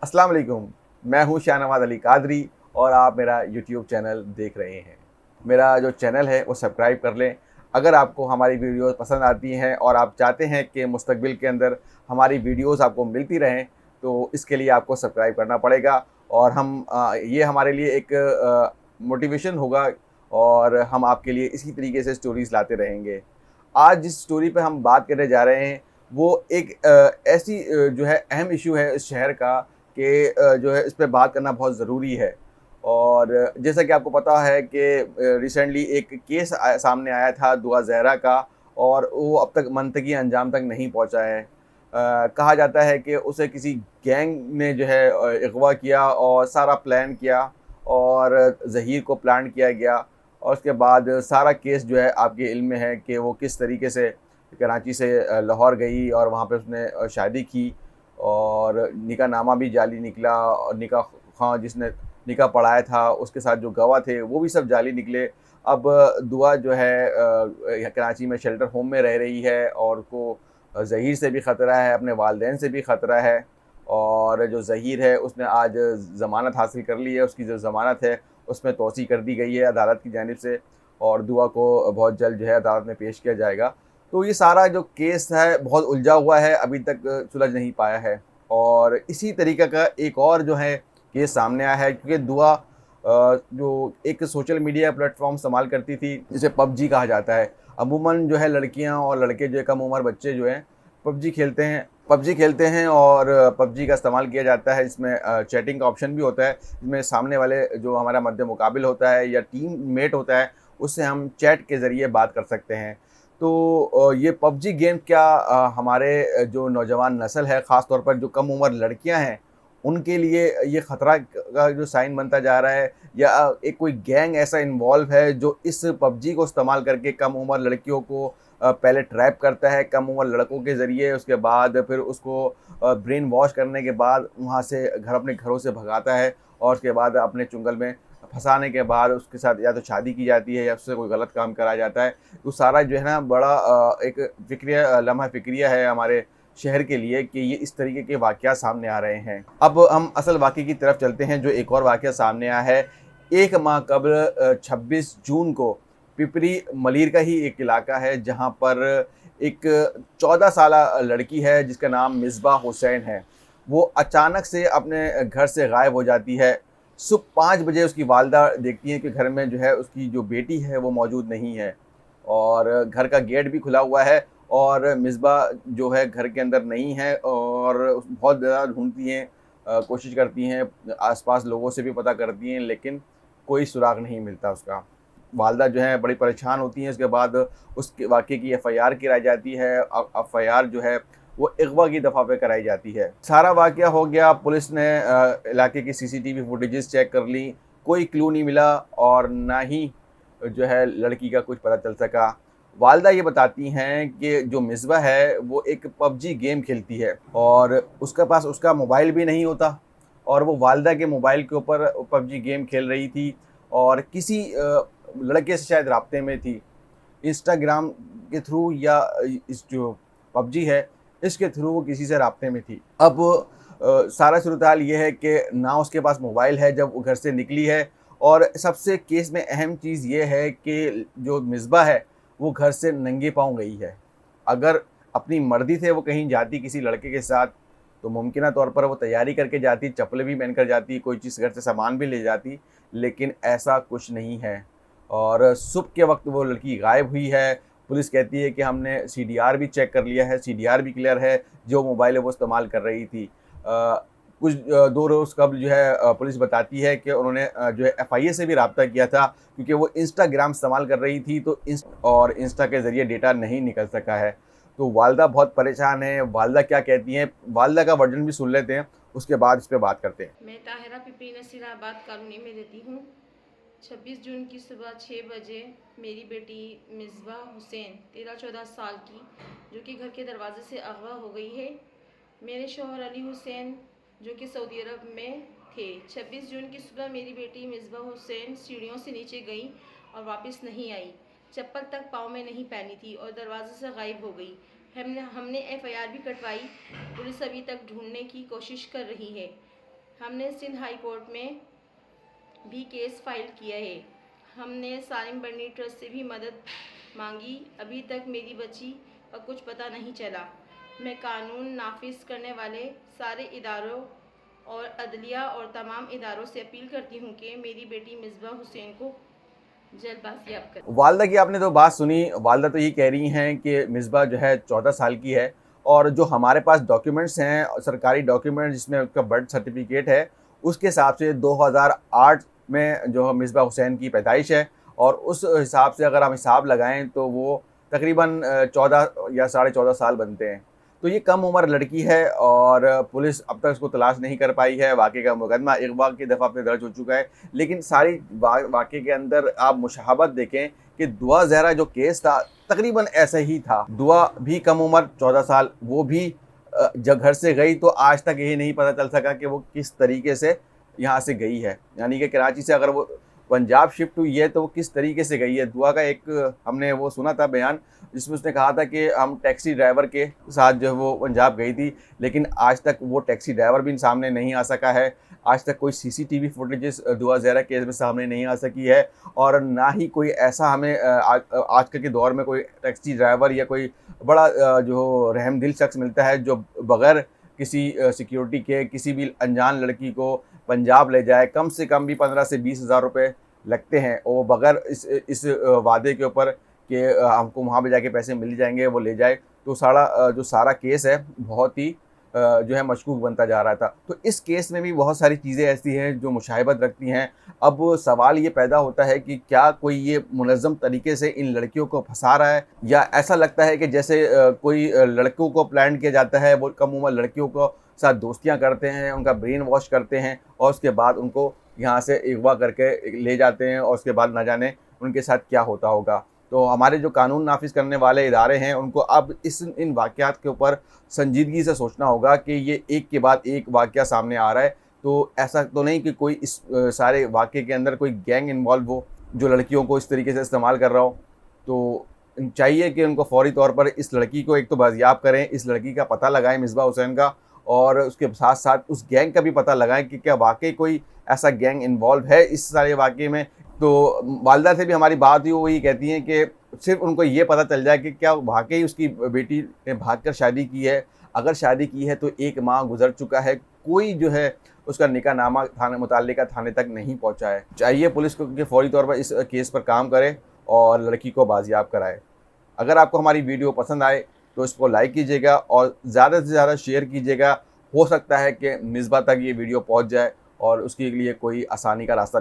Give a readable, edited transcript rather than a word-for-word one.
अस्सलाम वालेकुम। मैं हूँ शाहनवाज अली कादरी और आप मेरा यूट्यूब चैनल देख रहे हैं। मेरा जो चैनल है वो सब्सक्राइब कर लें। अगर आपको हमारी वीडियोस पसंद आती हैं और आप चाहते हैं कि मुस्तकबिल के अंदर हमारी वीडियोस आपको मिलती रहें, तो इसके लिए आपको सब्सक्राइब करना पड़ेगा। और ये हमारे लिए एक मोटिवेशन होगा और हम आपके लिए इसी तरीके से स्टोरीज़ लाते रहेंगे। आज जिस स्टोरी पे हम बात करने जा रहे हैं, वो एक ऐसी जो है अहम इश्यू है इस शहर का कि जो है इस पे बात करना बहुत ज़रूरी है। और जैसा कि आपको पता है कि रिसेंटली एक केस सामने आया था दुआ ज़हरा का, और वो अब तक मंतकी अंजाम तक नहीं पहुंचा है। कहा जाता है कि उसे किसी गैंग ने जो है अगवा किया और सारा प्लान किया, और ज़हीर को प्लान किया गया। और उसके बाद सारा केस जो है आपके इल्म में है कि वो किस तरीके से कराची से लाहौर गई और वहाँ पे उसने शादी की, और निकाह नामा भी जाली निकला, और निकाह ख़ां जिसने निकाह पढ़ाया था उसके साथ जो गवाह थे वो भी सब जाली निकले। अब दुआ जो है कराची में शेल्टर होम में रह रही है, और उसको ज़हीर से भी ख़तरा है, अपने वालिदैन से भी ख़तरा है। और जो ज़हीर है उसने आज ज़मानत हासिल कर ली है, उसकी जो ज़मानत है उसमें तोसी कर दी गई है अदालत की जानिब से, और दुआ को बहुत जल्द जो है अदालत में पेश किया जाएगा। तो ये सारा जो केस है बहुत उलझा हुआ है, अभी तक सुलझ नहीं पाया है। और इसी तरीके का एक और जो है केस सामने आया है, क्योंकि दुआ जो एक सोशल मीडिया प्लेटफॉर्म इस्तेमाल करती थी जिसे पबजी कहा जाता है। अमूमन जो है लड़कियां और लड़के जो है कम उम्र बच्चे जो हैं पबजी खेलते हैं और पबजी का इस्तेमाल किया जाता है। इसमें चैटिंग का ऑप्शन भी होता है, जिसमें सामने वाले जो हमारा मद्दे मुकाबिल होता है या टीम मेट होता है उससे हम चैट के ज़रिए बात कर सकते हैं। तो ये पबजी गेम क्या हमारे जो नौजवान नस्ल है, ख़ास तौर पर जो कम उम्र लड़कियां हैं, उनके लिए ये ख़तरा का जो साइन बनता जा रहा है, या एक कोई गैंग ऐसा इन्वॉल्व है जो इस पबजी को इस्तेमाल करके कम उम्र लड़कियों को पहले ट्रैप करता है कम उम्र लड़कों के ज़रिए, उसके बाद फिर उसको ब्रेन वॉश करने के बाद वहाँ से अपने घरों से भगाता है, और उसके बाद अपने चुंगल में फंसाने के बाद उसके साथ या तो शादी की जाती है या उससे कोई गलत काम कराया जाता है। तो सारा जो है ना बड़ा एक लम्हा फ़िक्रिया है हमारे शहर के लिए कि ये इस तरीके के वाक़यात सामने आ रहे हैं। अब हम असल वाक़ये की तरफ चलते हैं, जो एक और वाक़या सामने आया है। 1 माह कब्ल 26 जून को पिपरी मलीर का ही एक इलाका है, जहाँ पर एक 14 साला लड़की है जिसका नाम मिसबा हुसैन है। वो अचानक से अपने घर से गायब हो जाती है। सुबह 5 बजे उसकी वालिदा देखती हैं कि घर में जो है उसकी जो बेटी है वो मौजूद नहीं है, और घर का गेट भी खुला हुआ है, और मिसबा जो है घर के अंदर नहीं है, और बहुत ज़्यादा ढूँढती हैं, कोशिश करती हैं, आस-पास लोगों से भी पता करती हैं, लेकिन कोई सुराग नहीं मिलता उसका। वालिदा जो है बड़ी परेशान होती हैं। उसके बाद उस वाक़ये की एफ़आईआर कराई जाती है। एफ़आईआर जो है वो अगवा की दफ़ा पे कराई जाती है। सारा वाक़या हो गया, पुलिस ने इलाके की सीसीटीवी फुटेजेस चेक कर ली, कोई क्लू नहीं मिला, और ना ही जो है लड़की का कुछ पता चल सका। वालिदा ये बताती हैं कि जो मिसबा है वो एक पबजी गेम खेलती है, और उसके पास उसका मोबाइल भी नहीं होता, और वो वालिदा के मोबाइल के ऊपर पबजी गेम खेल रही थी, और किसी लड़के से शायद राब्ते में थी, इंस्टाग्राम के थ्रू, या इस जो पबजी है इसके थ्रू वो किसी से राब्ते में थी। अब सारा सूरत-हाल ये है कि ना उसके पास मोबाइल है जब वो घर से निकली है, और सबसे केस में अहम चीज़ ये है कि जो मिसबा है वो घर से नंगे पाँव गई है। अगर अपनी मर्ज़ी से वो कहीं जाती किसी लड़के के साथ, तो मुमकिना तौर पर वो तैयारी करके जाती, चप्पलें भी पहन कर जाती, कोई चीज़ घर से सामान भी ले जाती, लेकिन ऐसा कुछ नहीं है। और सुबह के वक़्त वो लड़की गायब हुई है। पुलिस कहती है कि हमने सीडीआर भी चेक कर लिया है, सीडीआर भी क्लियर है, जो मोबाइल है वो इस्तेमाल कर रही थी। कुछ 2 रोज़ कब्ल जो है पुलिस बताती है कि उन्होंने जो है एफआईए से भी राब्ता किया था, क्योंकि वो इंस्टाग्राम इस्तेमाल कर रही थी, तो इंस्टा के ज़रिए डेटा नहीं निकल सका है। तो वालिदा बहुत परेशान हैं। वालिदा क्या कहती हैं, वालिदा का वर्जन भी सुन लेते हैं, उसके बाद इस पे बात करते हैं। मैं ताहिरा पिपरी नसीराबाद कॉलोनी में रहती हूँ। 26 जून की सुबह 6 बजे मेरी बेटी मिसबा हुसैन 13-14 साल की, जो कि घर के दरवाजे से अगवा हो गई है। मेरे शौहर अली हुसैन जो कि सऊदी अरब में थे। 26 जून की सुबह मेरी बेटी मिसबा हुसैन सीढ़ियों से नीचे गई और वापस नहीं आई। चप्पल तक पाँव में नहीं पहनी थी और दरवाजे से गायब हो गई। हमने एफआईआर भी कटवाई। पुलिस अभी तक ढूंढने की कोशिश कर रही है। हमने सिंध हाई कोर्ट में भी केस फाइल किया है। हमने सालिम बर्नी ट्रस्ट से भी मदद मांगी। अभी तक मेरी बच्ची का कुछ पता नहीं चला। मैं कानून नाफिज करने वाले सारे इदारों और अदलिया और तमाम इदारों से अपील करती हूँ कि मेरी बेटी मिसबा हुसैन को जल्द बाजियाब करें। वालदा की आपने तो बात सुनी। वालदा तो ये कह रही हैं कि मिसबा जो है 14 साल की है, और जो हमारे पास डॉक्यूमेंट्स हैं, सरकारी डॉक्यूमेंट जिसमें उसका बर्थ सर्टिफिकेट है, उसके हिसाब से 2008 में जो मिसबा हुसैन की पैदाइश है, और उस हिसाब से अगर हम हिसाब लगाएं तो वो तकरीबन 14 या 14.5 साल बनते हैं। तो ये कम उम्र लड़की है, और पुलिस अब तक उसको तलाश नहीं कर पाई है। वाक़े का मुकदमा एक बार की दफ़ा पे दर्ज हो चुका है, लेकिन सारी वाक़े के अंदर आप मुशाहबत देखें कि दुआ ज़हरा जो केस था तकरीबन ऐसा ही था। दुआ भी कम उम्र 14 साल, वो भी जब घर से गई तो आज तक यही नहीं पता चल सका कि वो किस तरीके से यहाँ से गई है। यानी कि कराची से अगर वो पंजाब शिफ्ट हुई है तो वो किस तरीके से गई है। दुआ का एक हमने वो सुना था बयान, जिसमें उसने कहा था कि हम टैक्सी ड्राइवर के साथ जो वो पंजाब गई थी, लेकिन आज तक वो टैक्सी ड्राइवर भी सामने नहीं आ सका है। आज तक कोई सीसीटीवी फुटेजेस दुआ ज़हरा केस में सामने नहीं आ सकी है, और ना ही कोई ऐसा हमें आजकल के दौर में कोई टैक्सी ड्राइवर या कोई बड़ा जो रहमदिल शख्स मिलता है जो बग़ैर किसी सिक्योरिटी के किसी भी अनजान लड़की को पंजाब ले जाए। कम से कम भी 15 से 20 हज़ार रुपये लगते हैं, और बगैर इस वादे के ऊपर कि हमको वहाँ पे जाके पैसे मिल जाएंगे वो ले जाए। तो जो सारा केस है बहुत ही जो है मशकूक बनता जा रहा था। तो इस केस में भी बहुत सारी चीज़ें ऐसी हैं जो मुशाहिबत रखती हैं। अब सवाल ये पैदा होता है कि क्या कोई ये मुनज़्ज़म तरीके से इन लड़कियों को फंसा रहा है, या ऐसा लगता है कि जैसे कोई लड़कों को प्लान किया जाता है, वो कम उम्र लड़कियों को साथ दोस्तियां करते हैं, उनका ब्रेन वॉश करते हैं, और उसके बाद उनको यहाँ से अगवा करके ले जाते हैं, और उसके बाद न जाने उनके साथ क्या होता होगा। तो हमारे जो कानून नाफिज करने वाले इदारे हैं उनको अब इन वाक़यात के ऊपर संजीदगी से सोचना होगा कि ये एक के बाद एक वाक़या सामने आ रहा है। तो ऐसा तो नहीं कि कोई इस सारे वाक़े के अंदर कोई गैंग इन्वॉल्व हो जो लड़कियों को इस तरीके से इस्तेमाल कर रहा हो। तो चाहिए कि उनको फ़ौरी तौर पर इस लड़की को एक तो बाजियाब करें, इस लड़की का पता लगाएं मिसबा हुसैन का, और उसके साथ साथ उस गैंग का भी पता लगाएं कि क्या वाकई कोई ऐसा गैंग इन्वॉल्व है इस सारे वाक़े में। तो वालदा से भी हमारी बात हुई, वो ये कहती हैं कि सिर्फ उनको ये पता चल जाए कि क्या वाकई उसकी बेटी ने भागकर शादी की है। अगर शादी की है तो 1 माह गुजर चुका है, कोई जो है उसका निकाहनामा थाने मुतल्लिका थाने तक नहीं पहुंचा है। चाहिए पुलिस को कि फ़ौरी तौर पर इस केस पर काम करे और लड़की को बाजियाब कराए। अगर आपको हमारी वीडियो पसंद आए तो इसको लाइक कीजिएगा और ज़्यादा से ज़्यादा शेयर कीजिएगा। हो सकता है कि मिसबा तक ये वीडियो पहुंच जाए और उसके लिए कोई आसानी का रास्ता